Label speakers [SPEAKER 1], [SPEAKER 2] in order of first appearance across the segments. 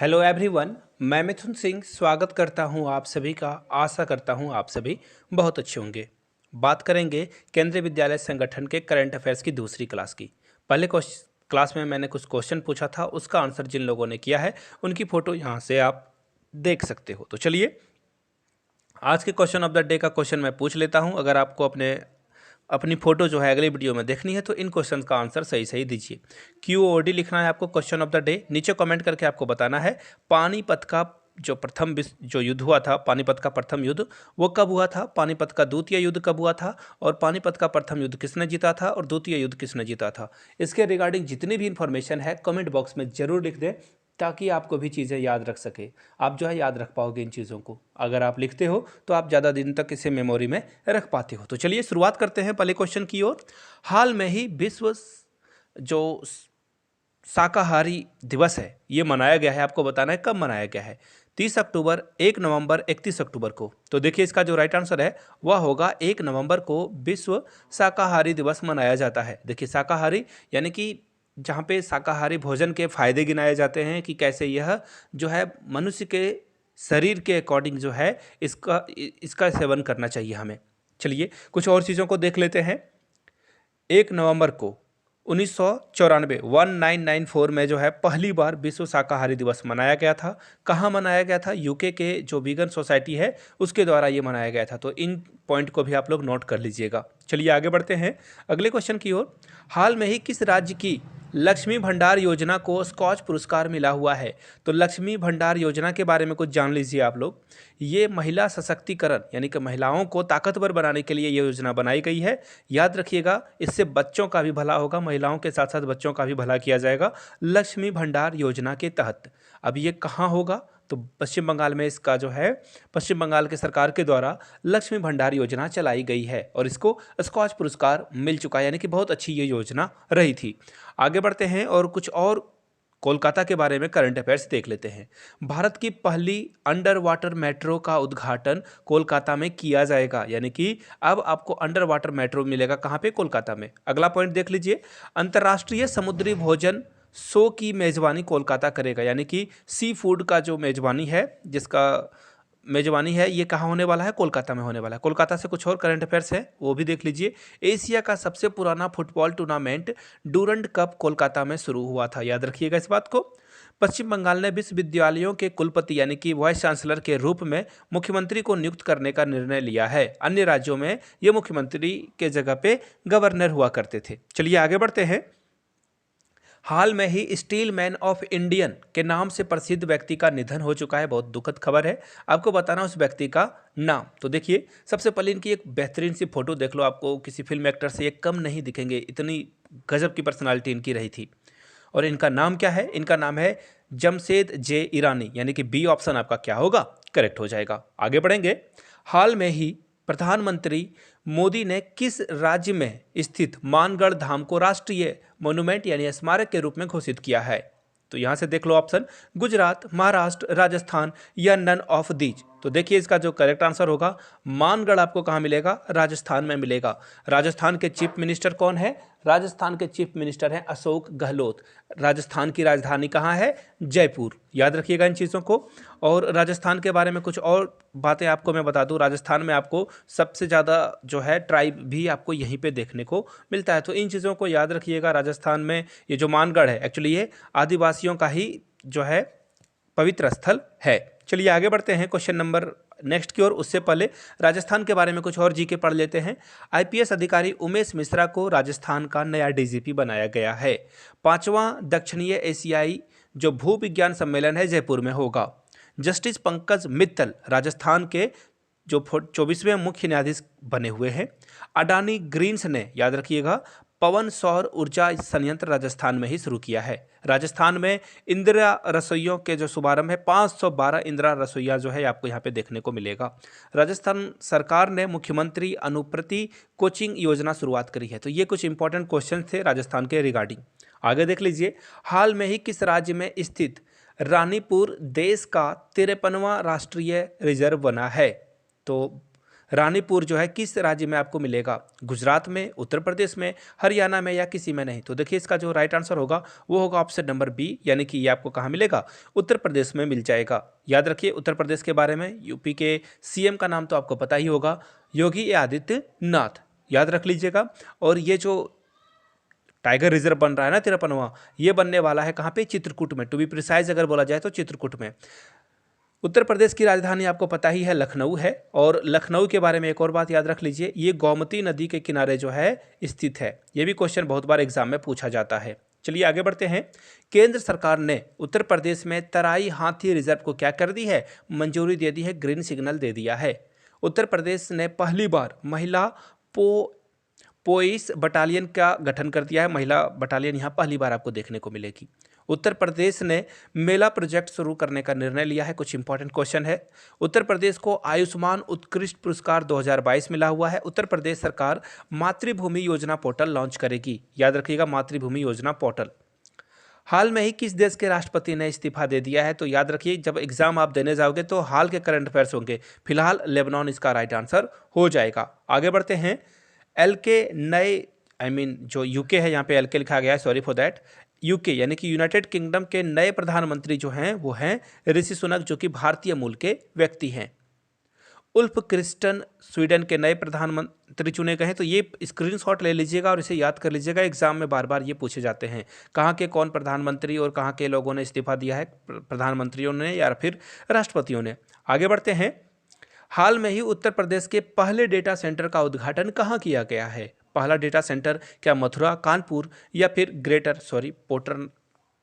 [SPEAKER 1] Hello everyone, मैं मिथुन सिंह स्वागत करता हूं आप सभी का। आशा करता हूं आप सभी बहुत अच्छे होंगे। बात करेंगे केंद्रीय विद्यालय संगठन के करंट अफेयर्स की दूसरी क्लास की। पहले क्लास में मैंने कुछ क्वेश्चन पूछा था, उसका आंसर जिन लोगों ने किया है उनकी फ़ोटो यहाँ से आप देख सकते हो। तो चलिए आज के क्वेश्चन ऑफ द डे का क्वेश्चन मैं पूछ लेता हूँ। अगर आपको अपनी फोटो जो है अगली वीडियो में देखनी है तो इन क्वेश्चंस का आंसर सही सही दीजिए। QOD लिखना है आपको, क्वेश्चन ऑफ द डे। नीचे कमेंट करके आपको बताना है पानीपत का जो युद्ध हुआ था, पानीपत का प्रथम युद्ध वो कब हुआ था, पानीपत का द्वितीय युद्ध कब हुआ था, और पानीपत का प्रथम युद्ध किसने जीता था और द्वितीय युद्ध किसने जीता था। इसके रिगार्डिंग जितनी भी इंफॉर्मेशन है कमेंट बॉक्स में जरूर लिख दें ताकि आपको भी चीज़ें याद रख सके। आप जो है याद रख पाओगे इन चीज़ों को। अगर आप लिखते हो तो आप ज़्यादा दिन तक इसे मेमोरी में रख पाते हो। तो चलिए शुरुआत करते हैं पहले क्वेश्चन की ओर। हाल में ही विश्व जो शाकाहारी दिवस है ये मनाया गया है। आपको बताना है कब मनाया गया है। 30 अक्टूबर, 1 नवंबर, 31 अक्टूबर को। तो देखिए इसका जो राइट आंसर है वह होगा 1 नवंबर को विश्व शाकाहारी दिवस मनाया जाता है। देखिए शाकाहारी यानी कि जहाँ पे शाकाहारी भोजन के फायदे गिनाए जाते हैं कि कैसे यह जो है मनुष्य के शरीर के अकॉर्डिंग जो है इसका सेवन करना चाहिए हमें। चलिए कुछ और चीज़ों को देख लेते हैं। 1 नवंबर को 1994 1994 में जो है पहली बार विश्व शाकाहारी दिवस मनाया गया था। कहाँ मनाया गया था? यूके के जो वीगन सोसाइटी है उसके द्वारा ये मनाया गया था। तो इन पॉइंट को भी आप लोग नोट कर लीजिएगा। चलिए आगे बढ़ते हैं अगले क्वेश्चन की ओर। हाल में ही किस राज्य की लक्ष्मी भंडार योजना को स्कॉच पुरस्कार मिला हुआ है? तो लक्ष्मी भंडार योजना के बारे में कुछ जान लीजिए आप लोग। ये महिला सशक्तिकरण यानी कि महिलाओं को ताकतवर बनाने के लिए ये योजना बनाई गई है। याद रखिएगा, इससे बच्चों का भी भला होगा, महिलाओं के साथ साथ बच्चों का भी भला किया जाएगा लक्ष्मी भंडार योजना के तहत। अब ये कहाँ होगा? तो पश्चिम बंगाल में इसका जो है पश्चिम बंगाल के सरकार के द्वारा लक्ष्मी भंडार योजना चलाई गई है और इसको स्कॉच पुरस्कार मिल चुका है, यानी कि बहुत अच्छी ये योजना रही थी। आगे बढ़ते हैं और कुछ और कोलकाता के बारे में करंट अफेयर्स देख लेते हैं। भारत की पहली अंडर वाटर मेट्रो का उद्घाटन कोलकाता में किया जाएगा, यानी कि अब आपको अंडर वाटर मेट्रो मिलेगा। कहाँ पे? कोलकाता में। अगला पॉइंट देख लीजिए। अंतर्राष्ट्रीय समुद्री भोजन शो की मेजबानी कोलकाता करेगा, यानी कि सी फूड का जो मेजबानी है जिसका मेजबानी है ये कहाँ होने वाला है? कोलकाता में होने वाला है। कोलकाता से कुछ और करंट अफेयर्स है वो भी देख लीजिए। एशिया का सबसे पुराना football tournament Durand cup Kolkata में शुरू हुआ था। याद रखिएगा इस बात को। पश्चिम बंगाल ने विश्वविद्यालयों के कुलपति यानी कि वाइस चांसलर के रूप में मुख्यमंत्री को नियुक्त करने का निर्णय लिया है। अन्य राज्यों में ये मुख्यमंत्री के जगह पे गवर्नर हुआ करते थे। चलिए आगे बढ़ते हैं। हाल में ही स्टील मैन ऑफ इंडियन के नाम से प्रसिद्ध व्यक्ति का निधन हो चुका है। बहुत दुखद खबर है। आपको बताना उस व्यक्ति का नाम। तो देखिए सबसे पहले इनकी एक बेहतरीन सी फोटो देख लो। आपको किसी फिल्म एक्टर से ये कम नहीं दिखेंगे, इतनी गजब की पर्सनालिटी इनकी रही थी। और इनका नाम क्या है? इनका नाम है जमशेद जे ईरानी, यानी कि बी ऑप्शन आपका क्या होगा? करेक्ट हो जाएगा। आगे बढ़ेंगे। हाल में ही प्रधानमंत्री मोदी ने किस राज्य में स्थित मानगढ़ धाम को राष्ट्रीय मोन्यूमेंट यानी स्मारक के रूप में घोषित किया है? तो यहां से देख लो ऑप्शन, गुजरात, महाराष्ट्र, राजस्थान या नन ऑफ दीज। तो देखिए इसका जो करेक्ट आंसर होगा मानगढ़ आपको कहां मिलेगा? राजस्थान में मिलेगा। राजस्थान के चीफ मिनिस्टर कौन है? राजस्थान के चीफ मिनिस्टर हैं अशोक गहलोत। राजस्थान की राजधानी कहाँ है? जयपुर। याद रखिएगा इन चीज़ों को। और राजस्थान के बारे में कुछ और बातें आपको मैं बता दूं। राजस्थान में आपको सबसे ज़्यादा जो है ट्राइब भी आपको यहीं पे देखने को मिलता है। तो इन चीज़ों को याद रखिएगा। राजस्थान में ये जो मानगढ़ है एक्चुअली ये आदिवासियों का ही जो है पवित्र स्थल है। चलिए आगे बढ़ते हैं क्वेश्चन नंबर नेक्स्ट की ओर। उससे पहले राजस्थान के बारे में कुछ और जीके पढ़ लेते हैं। आईपीएस अधिकारी उमेश मिश्रा को राजस्थान का नया डीजीपी बनाया गया है। 5वां दक्षिणीय एशियाई जो भू विज्ञान सम्मेलन है जयपुर में होगा। जस्टिस पंकज मित्तल राजस्थान के जो 24वें मुख्य न्यायाधीश बने हुए हैं। अडानी ग्रीन्स ने, याद रखिएगा, पवन सौर ऊर्जा संयंत्र राजस्थान में ही शुरू किया है। राजस्थान में इंदिरा रसोइयों के जो शुभारंभ है 512 इंदिरा रसोइयाँ जो है आपको यहाँ पे देखने को मिलेगा। राजस्थान सरकार ने मुख्यमंत्री अनुप्रति कोचिंग योजना शुरुआत करी है। तो ये कुछ इंपॉर्टेंट क्वेश्चन थे राजस्थान के रिगार्डिंग। आगे देख लीजिए। हाल में ही किस राज्य में स्थित रानीपुर देश का 53वां राष्ट्रीय रिजर्व बना है? तो रानीपुर जो है किस राज्य में आपको मिलेगा? गुजरात में, उत्तर प्रदेश में, हरियाणा में या किसी में नहीं? तो देखिए इसका जो राइट आंसर होगा वो होगा ऑप्शन नंबर बी, यानी कि ये आपको कहाँ मिलेगा? उत्तर प्रदेश में मिल जाएगा। याद रखिए उत्तर प्रदेश के बारे में, यूपी के सीएम का नाम तो आपको पता ही होगा, योगी आदित्यनाथ, याद रख लीजिएगा। और ये जो टाइगर रिजर्व बन रहा है ना 53वां, ये बनने वाला है कहाँ पे? चित्रकूट में, टू बी प्रिसाइज अगर बोला जाए तो चित्रकूट में। उत्तर प्रदेश की राजधानी आपको पता ही है लखनऊ है, और लखनऊ के बारे में एक और बात याद रख लीजिए, ये गोमती नदी के किनारे जो है स्थित है। ये भी क्वेश्चन बहुत बार एग्जाम में पूछा जाता है। चलिए आगे बढ़ते हैं। केंद्र सरकार ने उत्तर प्रदेश में तराई हाथी रिजर्व को क्या कर दी है? मंजूरी दे दी है, ग्रीन सिग्नल दे दिया है। उत्तर प्रदेश ने पहली बार महिला पोइस बटालियन का गठन कर दिया है। महिला बटालियन यहाँ पहली बार आपको देखने को मिलेगी। उत्तर प्रदेश ने मेला प्रोजेक्ट शुरू करने का निर्णय लिया है। कुछ इंपॉर्टेंट क्वेश्चन है। उत्तर प्रदेश को आयुष्मान उत्कृष्ट पुरस्कार 2022 मिला हुआ है। उत्तर प्रदेश सरकार मातृभूमि योजना पोर्टल लॉन्च करेगी। याद रखिएगा मातृभूमि योजना पोर्टल। हाल में ही किस देश के राष्ट्रपति ने इस्तीफा दे दिया है? तो याद रखिए जब एग्जाम आप देने जाओगे तो हाल के करंट अफेयर्स होंगे। फिलहाल लेबनान इसका राइट आंसर हो जाएगा। आगे बढ़ते हैं। एलके नए जो यूके है, यहाँ पे एलके लिखा गया है, सॉरी फॉर दैट। यूके यानी कि यूनाइटेड किंगडम के नए प्रधानमंत्री जो हैं वो हैं ऋषि सुनक, जो कि भारतीय मूल के व्यक्ति हैं। उल्फ क्रिस्टन स्वीडन के नए प्रधानमंत्री चुने गए हैं। तो ये स्क्रीनशॉट ले लीजिएगा और इसे याद कर लीजिएगा, एग्जाम में बार बार ये पूछे जाते हैं। कहाँ के कौन प्रधानमंत्री और कहाँ के लोगों ने इस्तीफा दिया है, प्रधानमंत्रियों ने या फिर राष्ट्रपतियों ने। आगे बढ़ते हैं। हाल में ही उत्तर प्रदेश के पहले डेटा सेंटर का उद्घाटन कहाँ किया गया है? पहला डेटा सेंटर क्या मथुरा, कानपुर या फिर पोर्टर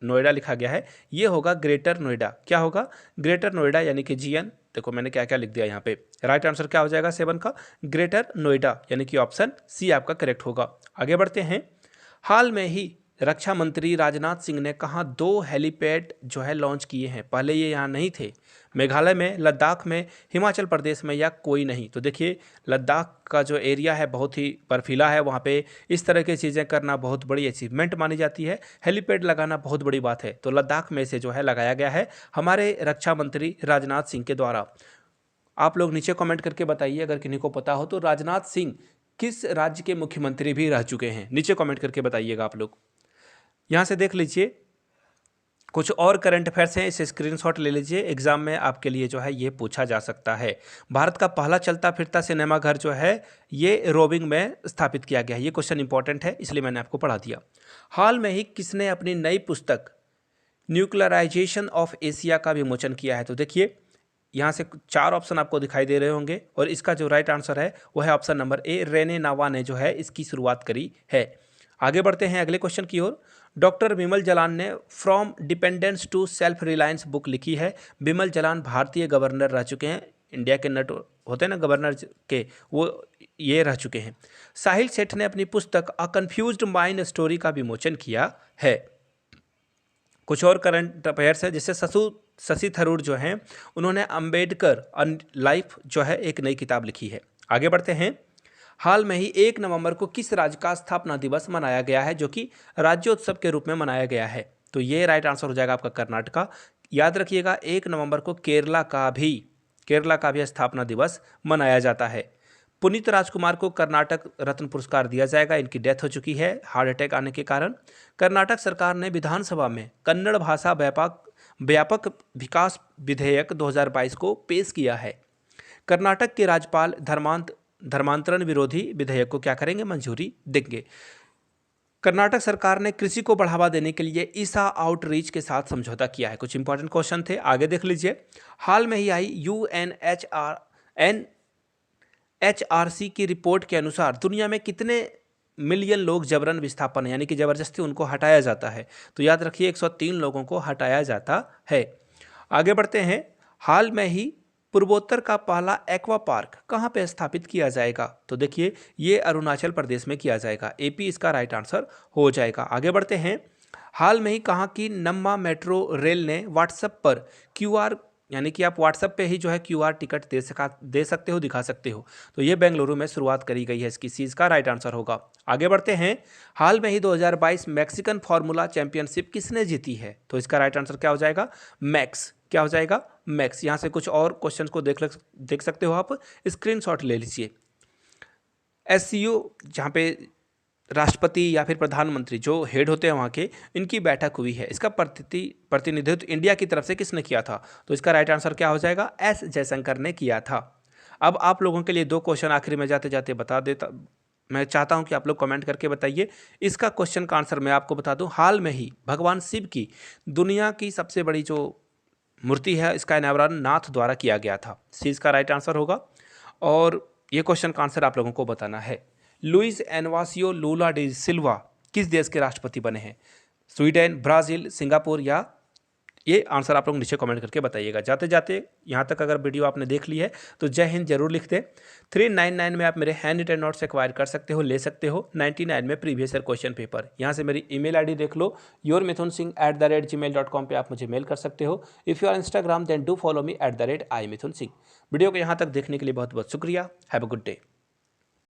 [SPEAKER 1] नोएडा लिखा गया है, ये होगा ग्रेटर नोएडा। क्या होगा? ग्रेटर नोएडा यानी कि जीएन। देखो मैंने क्या क्या लिख दिया यहाँ पे। राइट आंसर क्या हो जाएगा 7 का? ग्रेटर नोएडा, यानी कि ऑप्शन सी आपका करेक्ट होगा। आगे बढ़ते हैं। हाल में ही रक्षा मंत्री राजनाथ सिंह ने कहाँ 2 हेलीपैड जो है लॉन्च किए हैं? पहले ये यहाँ नहीं थे। मेघालय में, लद्दाख में, हिमाचल प्रदेश में या कोई नहीं? तो देखिए लद्दाख का जो एरिया है बहुत ही बर्फीला है, वहाँ पे इस तरह की चीज़ें करना बहुत बड़ी अचीवमेंट मानी जाती है। हेलीपैड लगाना बहुत बड़ी बात है। तो लद्दाख में से जो है लगाया गया है हमारे रक्षा मंत्री राजनाथ सिंह के द्वारा। आप लोग नीचे कमेंट करके बताइए अगर किन्हीं को पता हो तो राजनाथ सिंह किस राज्य के मुख्यमंत्री भी रह चुके हैं, नीचे कमेंट करके बताइएगा आप लोग। यहाँ से देख लीजिए कुछ और करंट अफेयर्स हैं, इसे स्क्रीनशॉट ले लीजिए, एग्जाम में आपके लिए जो है ये पूछा जा सकता है। भारत का पहला चलता फिरता सिनेमा घर जो है ये रोविंग में स्थापित किया गया है। ये क्वेश्चन इंपॉर्टेंट है इसलिए मैंने आपको पढ़ा दिया। हाल में ही किसने अपनी नई पुस्तक न्यूक्लियराइजेशन ऑफ एशिया का विमोचन किया है? तो देखिए यहाँ से 4 ऑप्शन आपको दिखाई दे रहे होंगे और इसका जो राइट आंसर है वो है ऑप्शन नंबर ए, रेने नावा ने जो है इसकी शुरुआत करी है। आगे बढ़ते हैं अगले क्वेश्चन की ओर। डॉक्टर बिमल जलान ने from dependence to self reliance book लिखी है। बिमल जलान भारतीय गवर्नर रह चुके हैं, इंडिया के नट होते हैं ना गवर्नर के, वो ये रह चुके हैं। साहिल सेठ ने अपनी पुस्तक अ कन्फ्यूज्ड माइंड स्टोरी का विमोचन किया है। कुछ और करंट अफेयर्स है, जैसे शशि थरूर जो हैं उन्होंने अंबेडकर लाइफ जो है एक नई किताब लिखी है। आगे बढ़ते हैं। हाल में ही 1 नवंबर को किस राज्य का स्थापना दिवस मनाया गया है जो कि राज्योत्सव के रूप में मनाया गया है? तो ये राइट आंसर हो जाएगा आपका कर्नाटका। याद रखिएगा 1 नवंबर को केरला का भी स्थापना दिवस मनाया जाता है। पुनीत राजकुमार को कर्नाटक रत्न पुरस्कार दिया जाएगा, इनकी डेथ हो चुकी है हार्ट अटैक आने के कारण। कर्नाटक सरकार ने विधानसभा में कन्नड़ भाषा व्यापक विकास विधेयक 2022 को पेश किया है। कर्नाटक के राज्यपाल धर्मांतरण विरोधी विधेयक को क्या करेंगे? मंजूरी देंगे। कर्नाटक सरकार ने कृषि को बढ़ावा देने के लिए ईसा आउटरीच के साथ समझौता किया है। कुछ इंपॉर्टेंट क्वेश्चन थे, आगे देख लीजिए। हाल में ही आई UNHRC की रिपोर्ट के अनुसार दुनिया में कितने मिलियन लोग जबरन विस्थापन यानी कि जबरदस्ती उनको हटाया जाता है? तो याद रखिए 103 लोगों को हटाया जाता है। आगे बढ़ते हैं। हाल में ही पूर्वोत्तर का पहला एक्वा पार्क कहाँ पे स्थापित किया जाएगा? तो देखिए ये अरुणाचल प्रदेश में किया जाएगा, AP इसका राइट आंसर हो जाएगा। आगे बढ़ते हैं। हाल में ही कहाँ की नम्मा मेट्रो रेल ने व्हाट्सएप पर QR यानी कि आप व्हाट्सएप पे ही जो है QR टिकट दे सकते हो, दिखा सकते हो। तो ये बेंगलुरु में शुरुआत करी गई है, इसकी चीज़ का राइट आंसर होगा। आगे बढ़ते हैं, हाल में ही 2022 मैक्सिकन फार्मूला चैंपियनशिप किसने जीती है? तो इसका राइट आंसर क्या हो जाएगा? मैक्स। क्या हो जाएगा? मैक्स। यहाँ से कुछ और क्वेश्चन को देख सकते हो आप, स्क्रीनशॉट ले लीजिए। SCO जहाँ पे राष्ट्रपति या फिर प्रधानमंत्री जो हेड होते हैं वहाँ के, इनकी बैठक हुई है, इसका प्रतिनिधित्व इंडिया की तरफ से किसने किया था? तो इसका राइट आंसर क्या हो जाएगा? S जयशंकर ने किया था। अब आप लोगों के लिए दो क्वेश्चन आखिर में जाते जाते बता देता, मैं चाहता हूं कि आप लोग कमेंट करके बताइए। इसका क्वेश्चन का आंसर मैं आपको बता दूं, हाल में ही भगवान शिव की दुनिया की सबसे बड़ी जो मूर्ति है, इसका अनावरण नाथ द्वारा किया गया था। चीज़ का राइट आंसर होगा। और ये क्वेश्चन का आंसर आप लोगों को बताना है। लुइस एनवासियो लूला डी सिल्वा किस देश के राष्ट्रपति बने हैं? स्वीडन, ब्राज़ील, सिंगापुर, या ये आंसर आप लोग नीचे कमेंट करके बताइएगा। जाते जाते यहाँ तक अगर वीडियो आपने देख ली है तो जय हिंद जरूर लिख दें। 399 में आप मेरे हैंड रिटन नोट्स एक्वायर कर सकते हो, ले सकते हो। 99 में प्रीवियस ईयर क्वेश्चन पेपर। यहाँ से मेरी ईमेल आईडी देख लो, yourmithunsingh@gmail.com पे आप मुझे मेल कर सकते हो। If you are Instagram then do follow me @imithunsingh। Video को यहाँ तक देखने के लिए बहुत बहुत शुक्रिया। Have a good day.